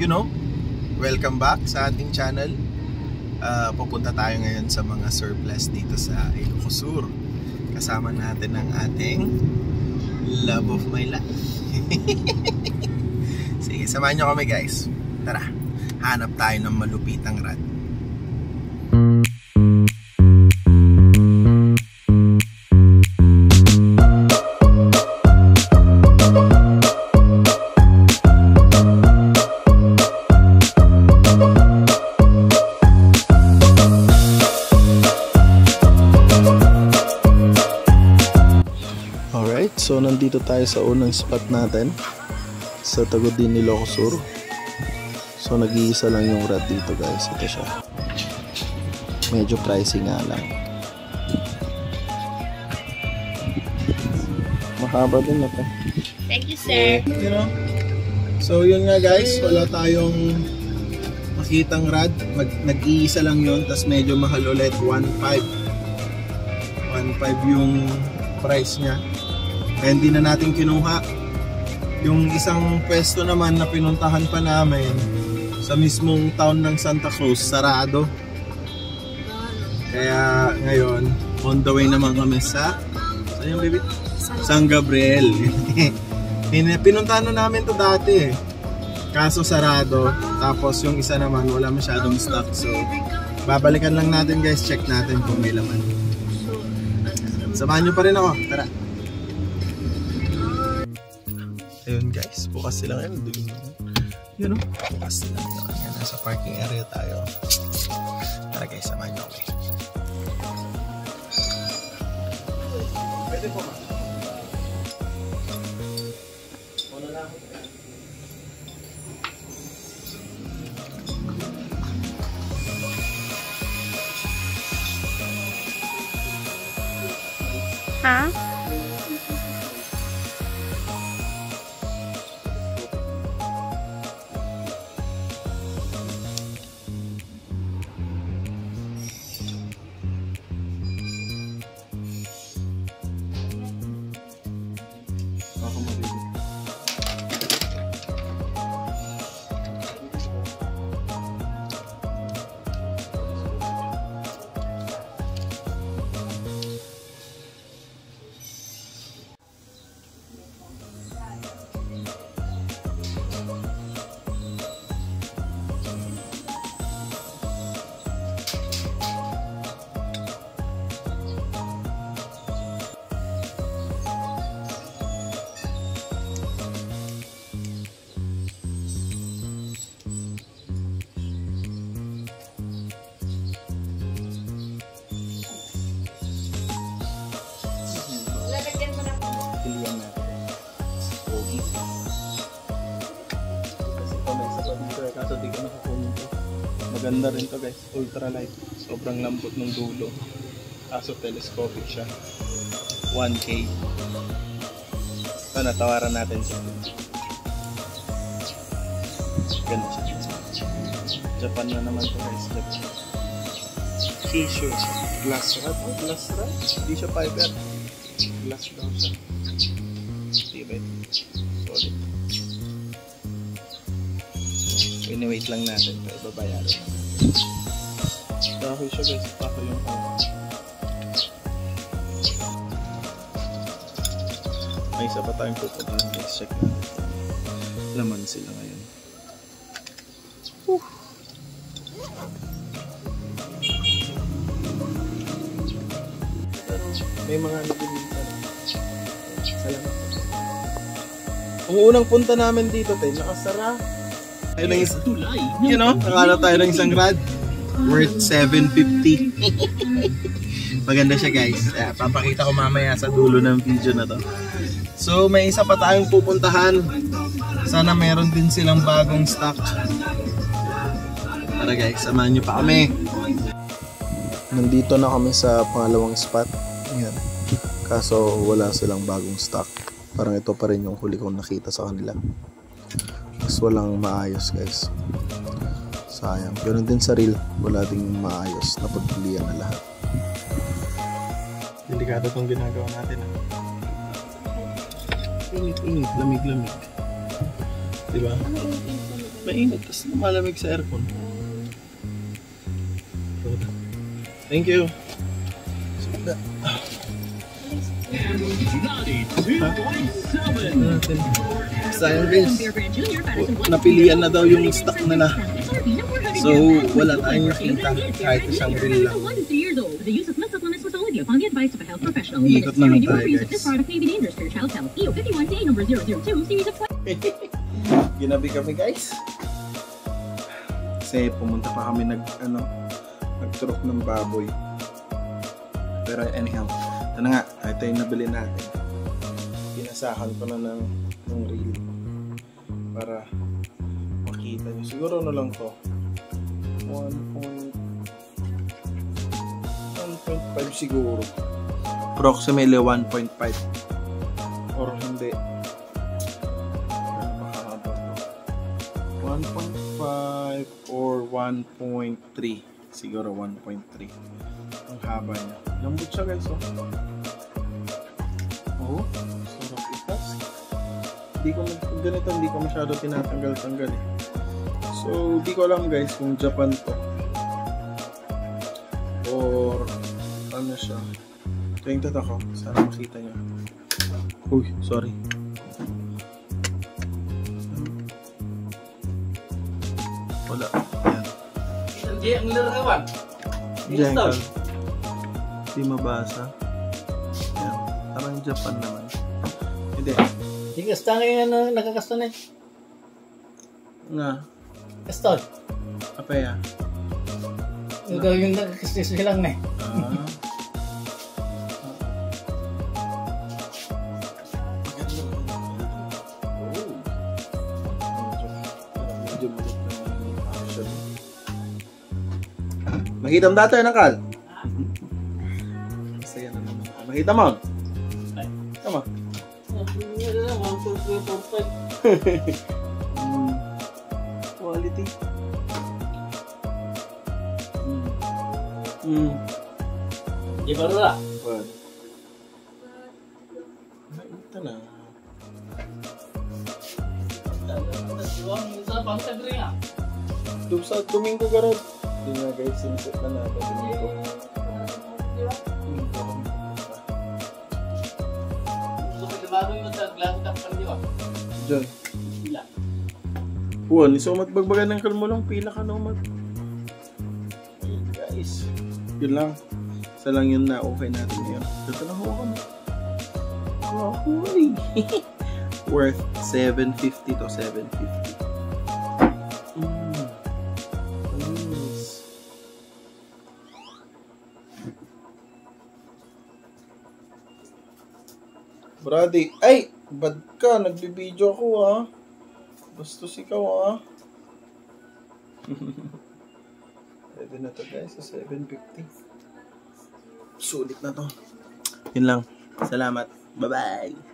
you know, welcome back sa ating channel. Pupunta tayo ngayon sa mga surplus dito sa Ilocos Sur. Kasama natin ang ating love of my life. Sige, samahan nyo kami guys. Tara, hanap tayo ng malupitang rad. So nandito tayo sa unang spot natin sa Tagod din Ilocos Sur. So nag-iisa lang yung rad dito guys. Ito siya. Medyo pricey nga lang. Mahaba din na to. Thank you sir. You know? So yun nga guys, wala tayong makitang rad. Nag-iisa lang yun. Tas medyo mahal ulit. 1.5 yung price nya. Kaya hindi na natin kinuha. Yung isang pwesto naman na pinuntahan pa namin sa mismong town ng Santa Cruz, sarado. Kaya ngayon, on the way naman kami sa saan yung baby? San Gabriel. Pinuntahan na namin to dati kaso sarado. Tapos yung isa naman wala masyadong stock. So babalikan lang natin guys, check natin kung may laman. Samahan nyo pa rin ako, tara. Ayun guys, bukas sila ngayon. Yun o, bukas sila ngayon. Nasa parking area tayo. Tara guys, samahan nyo kami. Pwede po ma. Muna na ako. Ha? Kaso di ko nakakunin to. Maganda rin to guys, ultralight. Sobrang lambot ng dulo. Kaso telescopic siya. 1K. Ito, natawaran natin siya. Ganda siya. Japan na naman to guys. Japan. Tissue. Glass rod. Oh, glass rod. Hindi siya fiber. Glass daw siya. Diba? Solid. Ini-wait lang natin para babayaran. Kahoy siya guys, kahoy yung kahoy. May isa pa tayong pupuntahan guys, check natin. Laman sila ngayon. May mga nabibinta na. Salamat. Ang unang punta namin dito tayo, nakasara. Tayo ng isang tulay. You know, nakala tayo ng isang rad worth 750. Maganda siya guys. Papakita ko mamaya sa dulo ng video na to. So may isa pa tayong pupuntahan. Sana meron din silang bagong stock. Tara guys, samahan nyo pa kami. Nandito na kami sa pangalawang spot. Ayan. Kaso wala silang bagong stock. Parang ito pa rin yung huli kong nakita sa kanila. Mas walang maayos guys. Sayang. Ganun din sa reel. Wala ding maayos na pagpilian na lahat. Delikado itong ginagawa natin. Init-init. Lamig-lamig. Diba? Mainit, tapos malamig sa aircon. Thank you. Sayang guys, napilian na daw yung stock nila. So wala tayong nakita kahit isang reel lang. Ikot na lang tayo guys. Ginabi kami guys. Kasi pumunta pa kami nagturok ng baboy. Pero anyhow, ito na nga, ito yung nabili natin. Pinasahan ko na ng reel para makita nyo. Siguro na lang to 1.5 siguro. Approximately 1.5 or hindi. Ano ba to? 1.5 or 1.3. Siguro 1.3 ang haba niya. Lambot siya guys, oh. Oh, sarap itas. Ganito hindi ko masyado tinatanggal-tanggal eh. So, di ko alam guys kung Japan to or ano siya. Ito yung tatak ko. Sana makita nyo. Uy, sorry. Wala. Yan. Ang larawan. Jackal. Di mabasa. Yan. Parang Japan naman. Hindi. Di kasta nga nakakasta na eh. Nga. Kasta. Apa ya? Yung nakakasta silang na eh. Makita mo dati, nakal? Masaya na naman. Makita mo? Tama. Quality. Di ba rin ah? What? Ito na. Sa Domingo garod. Hindi nga guys, sinset na natin Domingo. Diyan. Huwag, so magbagbagan ng kalmulong pila ka na ayun guys. Yun lang. Isa lang yun na okay natin ngayon. Dito na huwa kami. Holy! Worth 750 to 750. Brady, ay! Bad ka, nagbibideo ako ha. Bastos ikaw ha. Pwede na to guys, sa 750. Sulit na to. Yun lang. Salamat. Bye-bye.